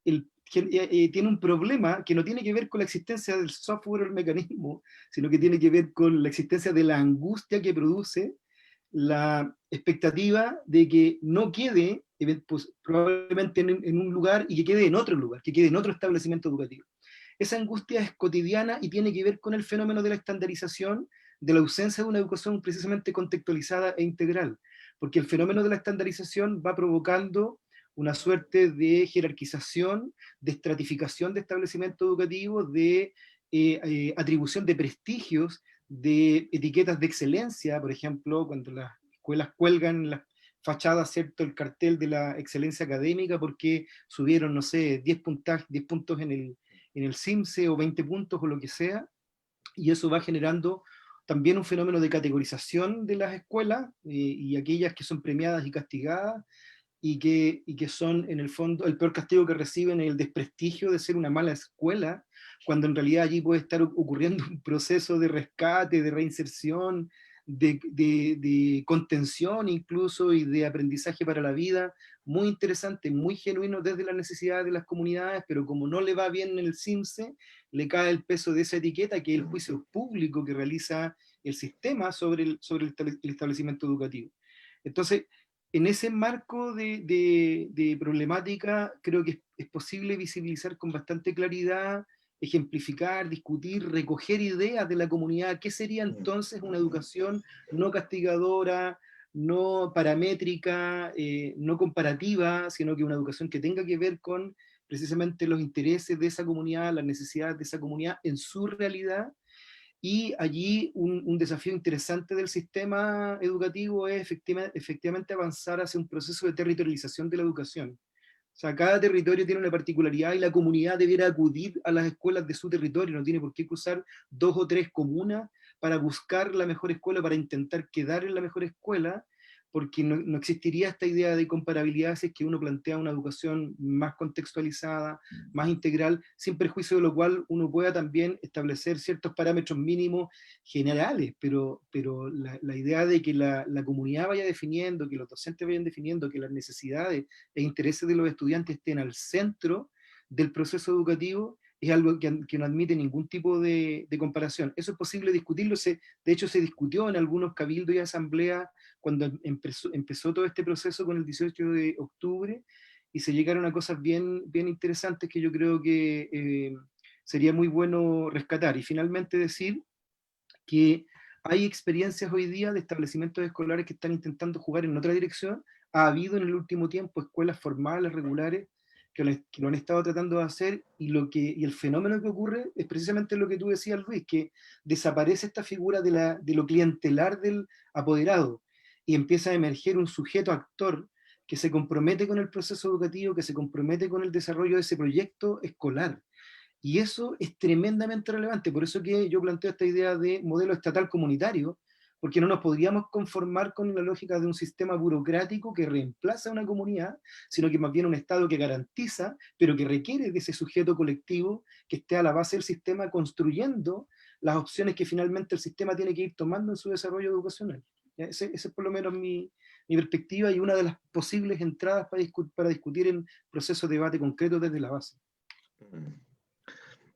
tiene un problema que no tiene que ver con la existencia del software o el mecanismo, sino que tiene que ver con la existencia de la angustia que produce la expectativa de que no quede pues, probablemente en un lugar y que quede en otro lugar, que quede en otro establecimiento educativo. Esa angustia es cotidiana y tiene que ver con el fenómeno de la estandarización, de la ausencia de una educación precisamente contextualizada e integral, porque el fenómeno de la estandarización va provocando una suerte de jerarquización, de estratificación de establecimientos educativos, de atribución de prestigios, de etiquetas de excelencia, por ejemplo, cuando las escuelas cuelgan en las fachadas, ¿cierto?, el cartel de la excelencia académica porque subieron, no sé, 10 puntos en el CIMSE o 20 puntos o lo que sea, y eso va generando también un fenómeno de categorización de las escuelas y aquellas que son premiadas y castigadas, y que son en el fondo el peor castigo que reciben es el desprestigio de ser una mala escuela, cuando en realidad allí puede estar ocurriendo un proceso de rescate, de reinserción, de contención incluso y de aprendizaje para la vida, muy interesante, muy genuino desde las necesidades de las comunidades, pero como no le va bien en el CIMSE, le cae el peso de esa etiqueta que es el juicio público que realiza el sistema sobre el establecimiento educativo. Entonces, en ese marco de problemática, creo que es posible visibilizar con bastante claridad, ejemplificar, discutir, recoger ideas de la comunidad. ¿Qué sería entonces una educación no castigadora, no paramétrica, no comparativa, sino que una educación que tenga que ver con precisamente los intereses de esa comunidad, las necesidades de esa comunidad en su realidad? Y allí un desafío interesante del sistema educativo es efectivamente avanzar hacia un proceso de territorialización de la educación. O sea, cada territorio tiene una particularidad y la comunidad debiera acudir a las escuelas de su territorio, no tiene por qué cruzar 2 o 3 comunas para buscar la mejor escuela, para intentar quedar en la mejor escuela, porque no existiría esta idea de comparabilidad si es que uno plantea una educación más contextualizada, más integral, sin perjuicio de lo cual uno pueda también establecer ciertos parámetros mínimos generales, pero la idea de que la comunidad vaya definiendo, que los docentes vayan definiendo, que las necesidades e intereses de los estudiantes estén al centro del proceso educativo, es algo que no admite ningún tipo de comparación. Eso es posible discutirlo, de hecho se discutió en algunos cabildos y asambleas cuando empezó todo este proceso con el 18 de octubre, y se llegaron a cosas bien, bien interesantes que yo creo que sería muy bueno rescatar. Y finalmente decir que hay experiencias hoy día de establecimientos escolares que están intentando jugar en otra dirección. Ha habido en el último tiempo escuelas formales, regulares, que lo han estado tratando de hacer, y el fenómeno que ocurre es precisamente lo que tú decías, Luis, que desaparece esta figura de lo clientelar del apoderado y empieza a emerger un sujeto actor que se compromete con el proceso educativo, que se compromete con el desarrollo de ese proyecto escolar. Y eso es tremendamente relevante, por eso que yo planteo esta idea de modelo estatal comunitario, porque no nos podríamos conformar con la lógica de un sistema burocrático que reemplaza a una comunidad, sino que más bien un Estado que garantiza, pero que requiere de ese sujeto colectivo que esté a la base del sistema construyendo las opciones que finalmente el sistema tiene que ir tomando en su desarrollo educacional. Esa es por lo menos mi perspectiva y una de las posibles entradas para discutir en procesos de debate concreto desde la base.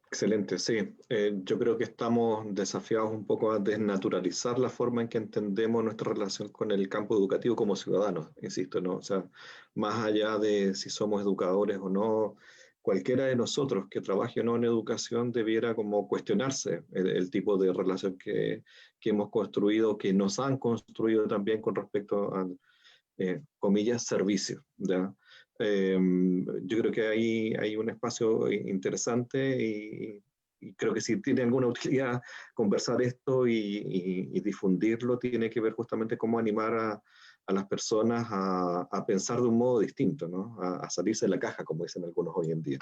Excelente, sí. Yo creo que estamos desafiados un poco a desnaturalizar la forma en que entendemos nuestra relación con el campo educativo como ciudadanos, insisto, ¿no? O sea, más allá de si somos educadores o no, cualquiera de nosotros que trabaje o no en educación debiera como cuestionarse el tipo de relación que hemos construido, que nos han construido también con respecto a, comillas, servicio, ¿ya? Yo creo que hay un espacio interesante y creo que si tiene alguna utilidad conversar esto y difundirlo, tiene que ver justamente cómo animar a las personas a pensar de un modo distinto, ¿no? A salirse de la caja, como dicen algunos hoy en día.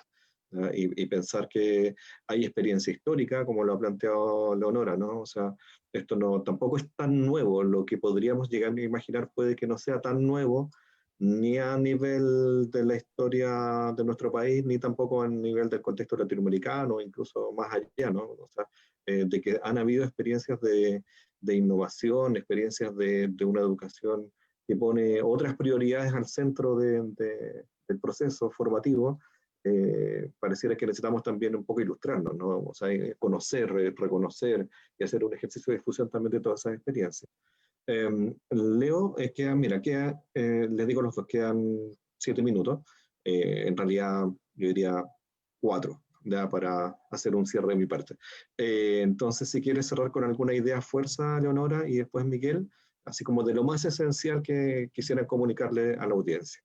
Y pensar que hay experiencia histórica, como lo ha planteado Leonora, ¿no? O sea, esto no, tampoco es tan nuevo, lo que podríamos llegar a imaginar puede que no sea tan nuevo, ni a nivel de la historia de nuestro país, ni tampoco a nivel del contexto latinoamericano, incluso más allá, ¿no? O sea, de que han habido experiencias de innovación, experiencias de una educación que pone otras prioridades al centro del proceso formativo. Pareciera que necesitamos también un poco ilustrarnos, ¿no? O sea, conocer, reconocer y hacer un ejercicio de difusión también de todas esas experiencias. Leo, les digo los dos, quedan 7 minutos. En realidad, yo diría 4, ya para hacer un cierre de mi parte. Entonces, si quieres cerrar con alguna idea, fuerza, Leonora, y después Miguel, así como de lo más esencial que quisieran comunicarle a la audiencia.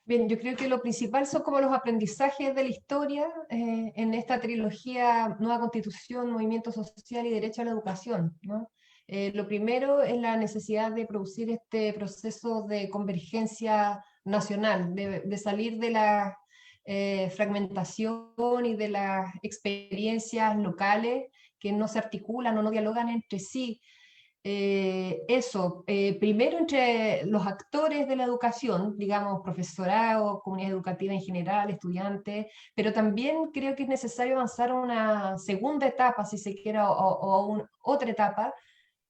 Bien, yo creo que lo principal son como los aprendizajes de la historia en esta trilogía Nueva Constitución, Movimiento Social y Derecho a la Educación, ¿no? Lo primero es la necesidad de producir este proceso de convergencia nacional, de salir de la fragmentación y de las experiencias locales que no se articulan o no dialogan entre sí. Primero entre los actores de la educación, digamos, profesorado, comunidad educativa en general, estudiantes, pero también creo que es necesario avanzar a una segunda etapa, si se quiere, otra etapa,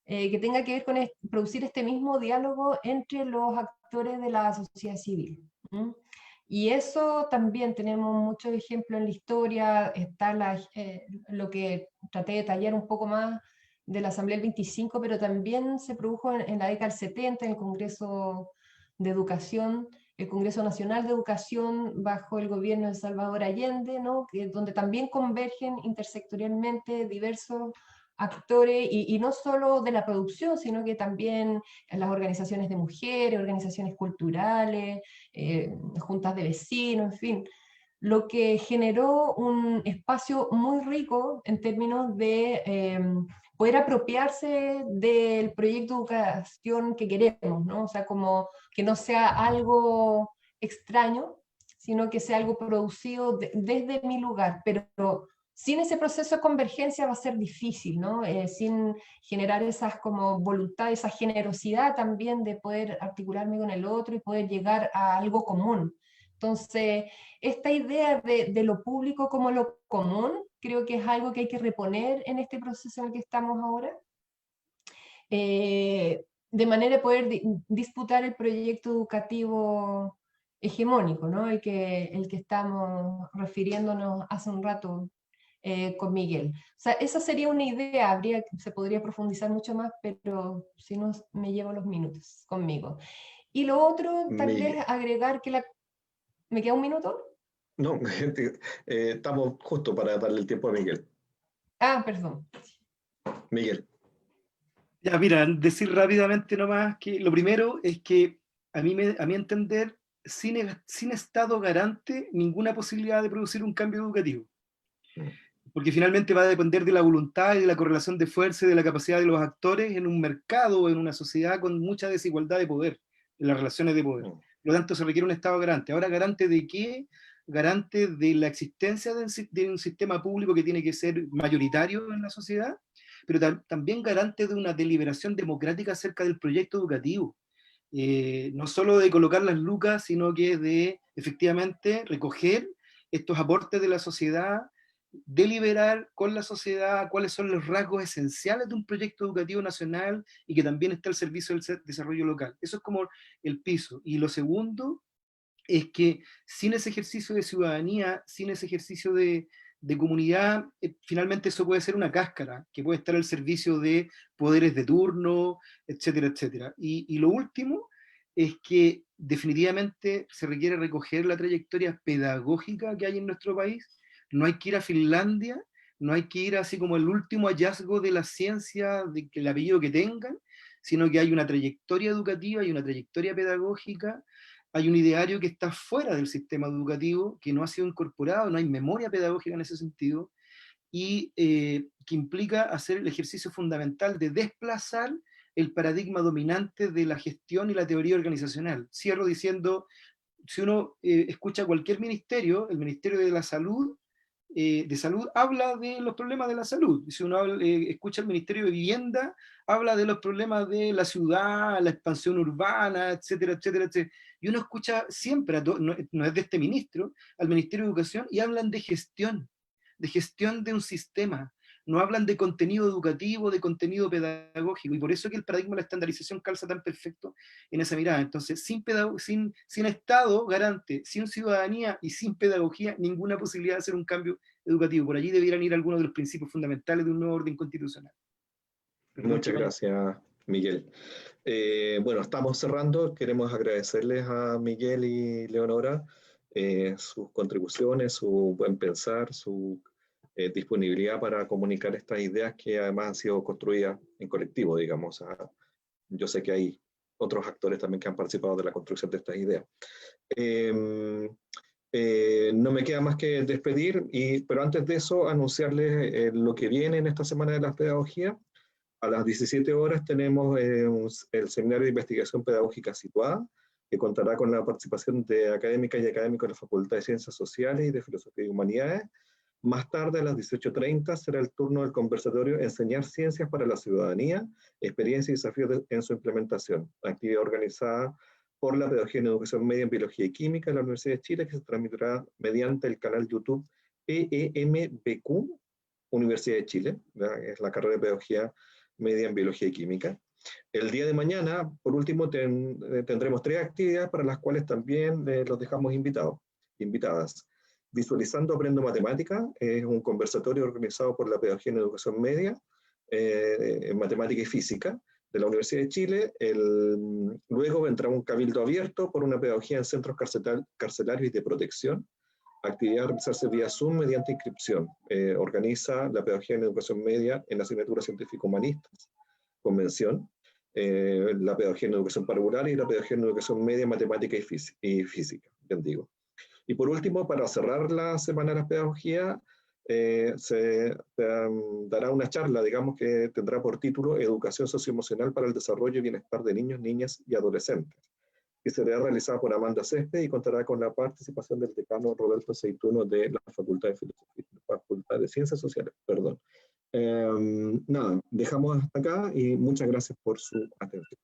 que tenga que ver con producir este mismo diálogo entre los actores de la sociedad civil. ¿Mm? Y eso también tenemos muchos ejemplos en la historia, está lo que traté de detallar un poco más de la Asamblea del 25, pero también se produjo en la década del 70 en el Congreso de Educación, el Congreso Nacional de Educación bajo el gobierno de Salvador Allende, ¿no? Donde también convergen intersectorialmente diversos actores, y no solo de la producción, sino que también en las organizaciones de mujeres, organizaciones culturales, juntas de vecinos, en fin, lo que generó un espacio muy rico en términos de poder apropiarse del proyecto de educación que queremos, ¿no? O sea, como que no sea algo extraño, sino que sea algo producido desde mi lugar, pero sin ese proceso de convergencia va a ser difícil, ¿no? Sin generar esas como voluntad, esa generosidad también de poder articularme con el otro y poder llegar a algo común. Entonces, esta idea de lo público como lo común, creo que es algo que hay que reponer en este proceso en el que estamos ahora, de manera de poder disputar el proyecto educativo hegemónico, ¿no? El que estamos refiriéndonos hace un rato con Miguel. O sea, esa sería una idea, se podría profundizar mucho más, pero si no, me llevo los minutos conmigo. Y lo otro, tal vez Miguel. agregar que ¿Me queda un minuto? No, estamos justo para darle el tiempo a Miguel. Ah, perdón. Miguel. Ya, mira, decir rápidamente nomás que lo primero es que a mi entender, sin Estado garante, ninguna posibilidad de producir un cambio educativo. Porque finalmente va a depender de la voluntad y de la correlación de fuerza y de la capacidad de los actores en un mercado o en una sociedad con mucha desigualdad de poder, en las relaciones de poder. Por lo tanto, se requiere un Estado garante. Ahora, ¿garante de qué? Garante de la existencia de un sistema público que tiene que ser mayoritario en la sociedad, pero también garante de una deliberación democrática acerca del proyecto educativo. No solo de colocar las lucas, sino que de efectivamente recoger estos aportes de la sociedad deliberar con la sociedad cuáles son los rasgos esenciales de un proyecto educativo nacional y que también está al servicio del desarrollo local. Eso es como el piso. Y lo segundo es que sin ese ejercicio de ciudadanía, sin ese ejercicio de comunidad, finalmente eso puede ser una cáscara que puede estar al servicio de poderes de turno, etcétera, etcétera. Y lo último es que definitivamente se requiere recoger la trayectoria pedagógica que hay en nuestro país. No hay que ir a Finlandia, no hay que ir así como el último hallazgo de la ciencia, de que el apellido que tengan, sino que hay una trayectoria educativa y una trayectoria pedagógica. Hay un ideario que está fuera del sistema educativo, que no ha sido incorporado, no hay memoria pedagógica en ese sentido, y que implica hacer el ejercicio fundamental de desplazar el paradigma dominante de la gestión y la teoría organizacional. Cierro diciendo, si uno escucha cualquier ministerio, el Ministerio de Salud habla de los problemas de la salud. Si uno escucha el Ministerio de Vivienda, habla de los problemas de la ciudad, la expansión urbana, etcétera, etcétera, etcétera. Y uno escucha siempre, no es de este ministro, al Ministerio de Educación, y hablan de gestión de un sistema. No hablan de contenido educativo, de contenido pedagógico, y por eso que el paradigma de la estandarización calza tan perfecto en esa mirada. Entonces, sin Estado garante, sin ciudadanía y sin pedagogía, ninguna posibilidad de hacer un cambio educativo. Por allí debieran ir algunos de los principios fundamentales de un nuevo orden constitucional. Perdón, Muchas gracias, Miguel. Bueno, estamos cerrando. Queremos agradecerles a Miguel y Leonora sus contribuciones, su buen pensar, su disponibilidad para comunicar estas ideas que además han sido construidas en colectivo, digamos. Yo sé que hay otros actores también que han participado de la construcción de estas ideas. No me queda más que despedir, pero antes de eso anunciarles lo que viene en esta Semana de la Pedagogía. A las 17 horas tenemos el Seminario de Investigación Pedagógica Situada, que contará con la participación de académicas y académicos de la Facultad de Ciencias Sociales y de Filosofía y Humanidades. Más tarde, a las 18:30, será el turno del conversatorio Enseñar Ciencias para la Ciudadanía, Experiencias y Desafíos en su Implementación, actividad organizada por la Pedagogía en Educación Media en Biología y Química de la Universidad de Chile, que se transmitirá mediante el canal YouTube PEMBQ, Universidad de Chile, ¿verdad? Es la carrera de Pedagogía Media en Biología y Química. El día de mañana, por último, tendremos 3 actividades para las cuales también los dejamos invitadas. Visualizando Aprendo Matemática, es un conversatorio organizado por la Pedagogía en Educación Media, en Matemática y Física, de la Universidad de Chile. Luego vendrá un cabildo abierto por una pedagogía en centros carcelarios y de protección. Actividad a realizarse vía Zoom mediante inscripción. Organiza la Pedagogía en Educación Media en la asignatura Científico-Humanistas, Convención, la Pedagogía en Educación Parvular y la Pedagogía en Educación Media, Matemática y Física, bien digo. Y por último, para cerrar la Semana de la Pedagogía, se dará una charla, digamos, que tendrá por título Educación Socioemocional para el Desarrollo y Bienestar de Niños, Niñas y Adolescentes, que será realizada por Amanda Césped y contará con la participación del decano Roberto Seituno de la Facultad de Filosofía, Facultad de Ciencias Sociales, perdón. Nada, dejamos hasta acá y muchas gracias por su atención.